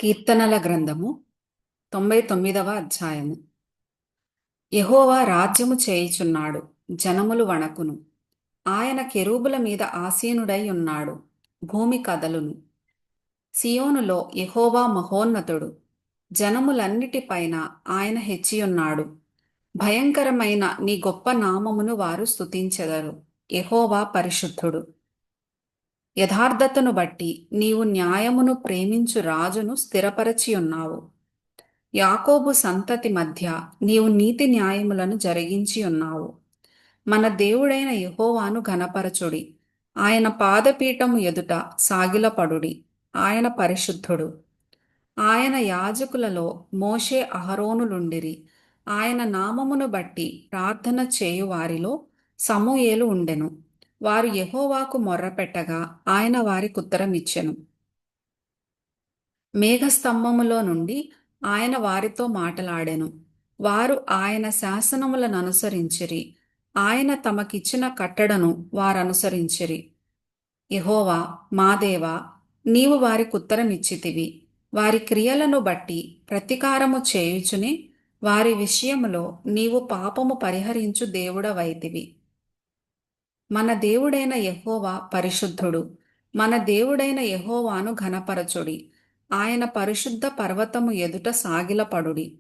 కీర్తనల గ్రంథము 99వ అధ్యాయము. యెహోవా రాజ్యము చేయుచున్నాడు, జనములు వణకును. ఆయన కెరూబుల మీద ఆసీనుడై ఉన్నాడు, భూమి కదలును. సియోనులో యెహోవా మహోన్నతుడు, జనములన్నిటిపైన ఆయన హెచ్చియున్నాడు. భయంకరమైన నీ గొప్ప నామమును వారు స్తుతించెదరు. యెహోవా పరిశుద్ధుడు. యథార్థతను బట్టి నీవు న్యాయమును ప్రేమించు రాజును స్థిరపరచియున్నావు. యాకోబు సంతతి మధ్య నీవు నీతి న్యాయములను జరిగించి ఉన్నావు. మన దేవుడైన యెహోవాను ఘనపరచుడి. ఆయన పాదపీఠము ఎదుట సాగిలపడుడి. ఆయన పరిశుద్ధుడు. ఆయన యాజకులలో మోషే అహరోనులుండిరి. ఆయన నామమును బట్టి ప్రార్థన చేయు వారిలో సమూయేలు ఉండెను. వారు యెహోవాకు మొర్రపెట్టగా ఆయన వారికుత్తరమిచ్చెను. మేఘస్తంభములో నుండి ఆయన వారితో మాటలాడెను. వారు ఆయన శాసనములను అనుసరించిరి. ఆయన తమకిచ్చిన కట్టడను వారనుసరించిరి. యెహోవా మా దేవా, నీవు వారికుత్తరమిచ్చితివి. వారి క్రియలను బట్టి ప్రతీకారము చేయుచునే వారి విషయములో నీవు పాపము పరిహరించు దేవుడవైతివి. మన దేవుడైన యెహోవా పరిశుద్ధుడు. మన దేవుడైన యెహోవాను ఘనపరచుడి. ఆయన పరిశుద్ధ పర్వతము ఎదుట సాగిలపడుడి.